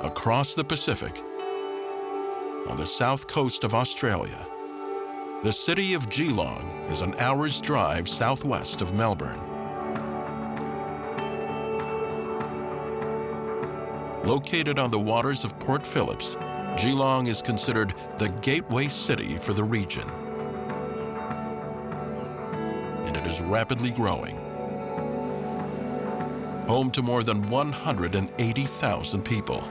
across the Pacific, on the south coast of Australia, the city of Geelong is an hour's drive southwest of Melbourne. Located on the waters of Port Phillips, Geelong is considered the gateway city for the region. And it is rapidly growing. Home to more than 180,000 people.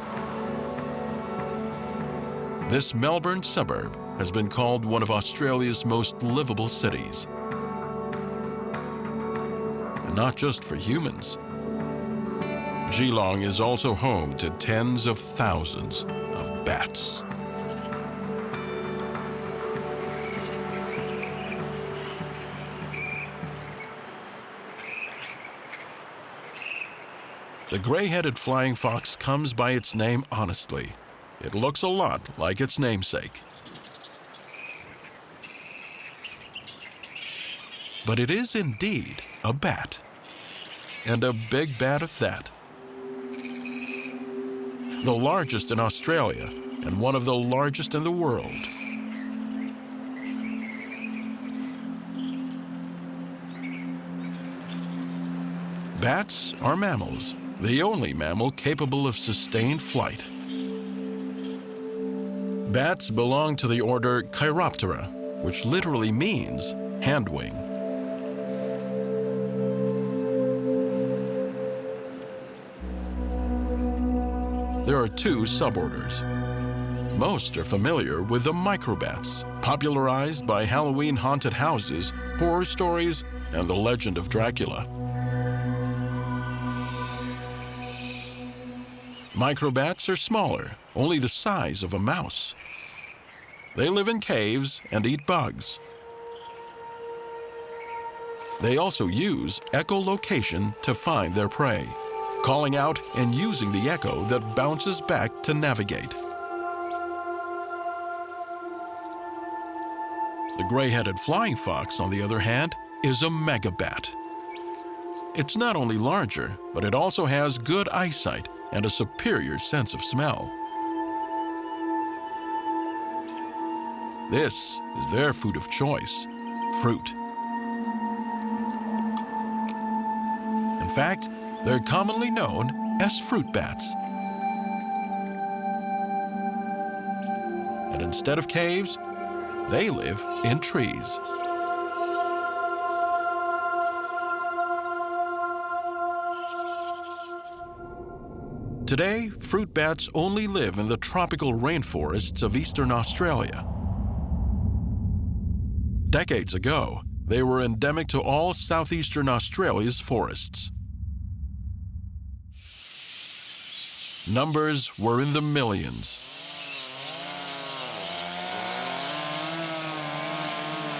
This Melbourne suburb has been called one of Australia's most livable cities. And not just for humans. Geelong is also home to tens of thousands of bats. The gray-headed flying fox comes by its name honestly. It looks a lot like its namesake. But it is indeed a bat, and a big bat at that. The largest in Australia, and one of the largest in the world. Bats are mammals, the only mammal capable of sustained flight. Bats belong to the order Chiroptera, which literally means hand wing. There are two suborders. Most are familiar with the microbats, popularized by Halloween haunted houses, horror stories, and the legend of Dracula. Microbats are smaller, only the size of a mouse. They live in caves and eat bugs. They also use echolocation to find their prey, calling out and using the echo that bounces back to navigate. The gray-headed flying fox, on the other hand, is a megabat. It's not only larger, but it also has good eyesight and a superior sense of smell. This is their food of choice, fruit. In fact, they're commonly known as fruit bats. And instead of caves, they live in trees. Today, fruit bats only live in the tropical rainforests of eastern Australia. Decades ago, they were endemic to all southeastern Australia's forests. Numbers were in the millions.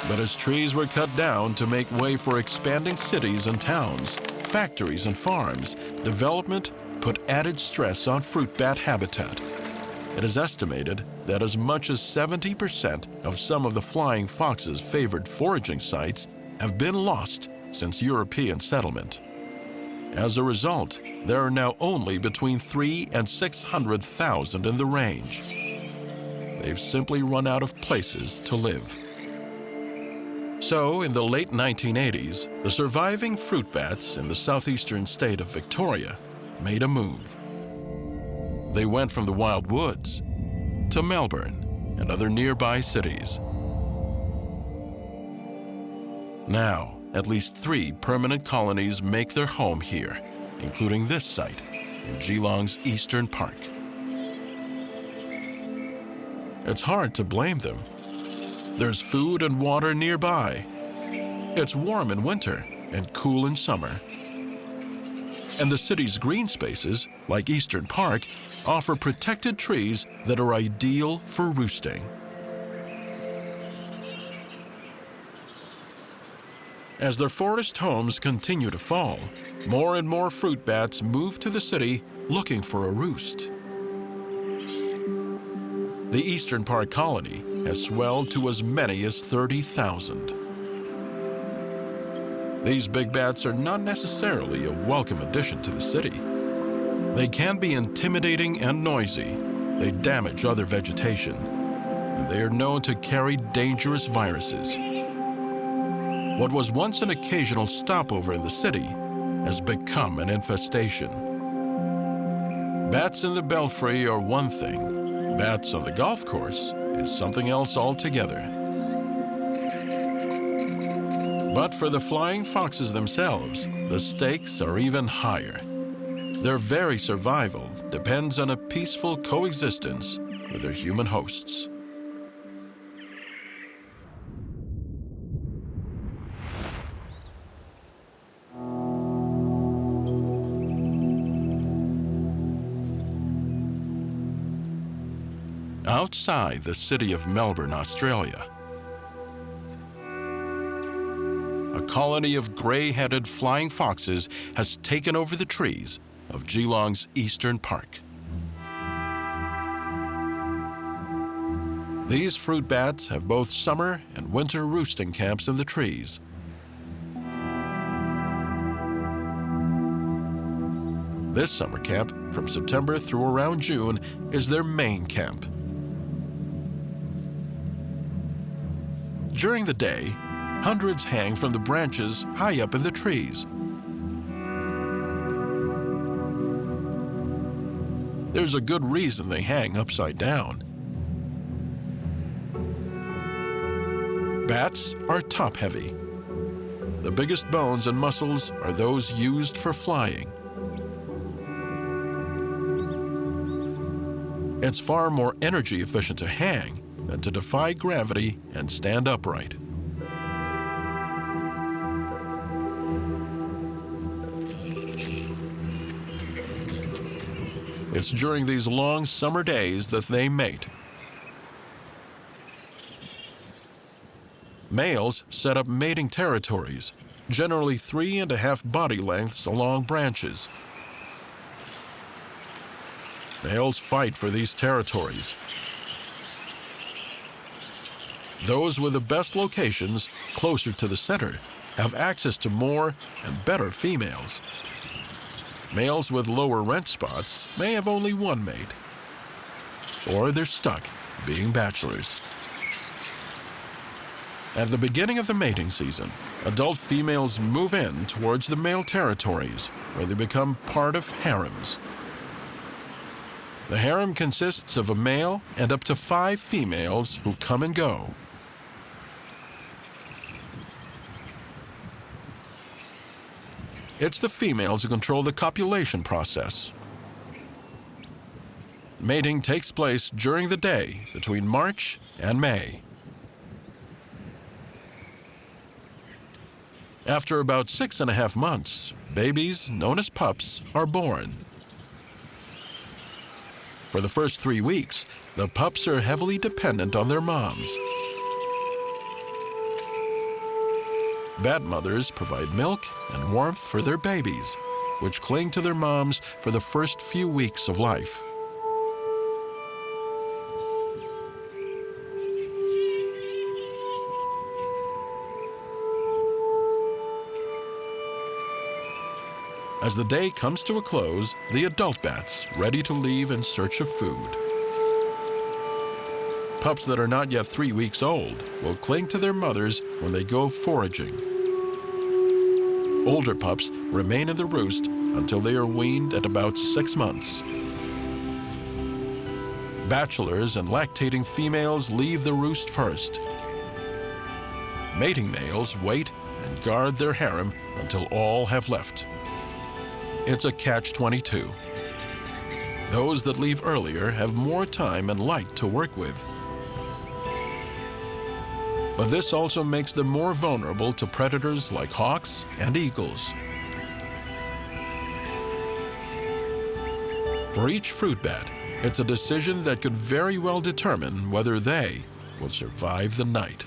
But as trees were cut down to make way for expanding cities and towns, factories and farms, development put added stress on fruit bat habitat. It is estimated that as much as 70% of some of the flying fox's favored foraging sites have been lost since European settlement. As a result, there are now only between 300,000 and 600,000 in the range. They've simply run out of places to live. So, in the late 1980s, the surviving fruit bats in the southeastern state of Victoria made a move. They went from the wild woods to Melbourne and other nearby cities. Now, at least 3 permanent colonies make their home here, including this site in Geelong's Eastern Park. It's hard to blame them. There's food and water nearby. It's warm in winter and cool in summer. And the city's green spaces, like Eastern Park, offer protected trees that are ideal for roosting. As their forest homes continue to fall, more and more fruit bats move to the city looking for a roost. The Eastern Park colony has swelled to as many as 30,000. These big bats are not necessarily a welcome addition to the city. They can be intimidating and noisy. They damage other vegetation. And they are known to carry dangerous viruses. What was once an occasional stopover in the city has become an infestation. Bats in the belfry are one thing. Bats on the golf course is something else altogether. But for the flying foxes themselves, the stakes are even higher. Their very survival depends on a peaceful coexistence with their human hosts. Outside the city of Melbourne, Australia, a colony of gray-headed flying foxes has taken over the trees of Geelong's eastern park. These fruit bats have both summer and winter roosting camps in the trees. This summer camp, from September through around June, is their main camp. During the day, hundreds hang from the branches high up in the trees. There's a good reason they hang upside down. Bats are top-heavy. The biggest bones and muscles are those used for flying. It's far more energy efficient to hang than to defy gravity and stand upright. It's during these long summer days that they mate. Males set up mating territories, generally 3.5 body lengths along branches. Males fight for these territories. Those with the best locations, closer to the center, have access to more and better females. Males with lower rent spots may have only one mate, or they're stuck being bachelors. At the beginning of the mating season, adult females move in towards the male territories, where they become part of harems. The harem consists of a male and up to 5 females who come and go. It's the females who control the copulation process. Mating takes place during the day between March and May. After about 6.5 months, babies, known as pups, are born. For the first 3 weeks, the pups are heavily dependent on their moms. Bat mothers provide milk and warmth for their babies, which cling to their moms for the first few weeks of life. As the day comes to a close, the adult bats, ready to leave in search of food. Pups that are not yet 3 weeks old will cling to their mothers when they go foraging. Older pups remain in the roost until they are weaned at about 6 months. Bachelors and lactating females leave the roost first. Mating males wait and guard their harem until all have left. It's a catch-22. Those that leave earlier have more time and light to work with. But this also makes them more vulnerable to predators like hawks and eagles. For each fruit bat, it's a decision that could very well determine whether they will survive the night.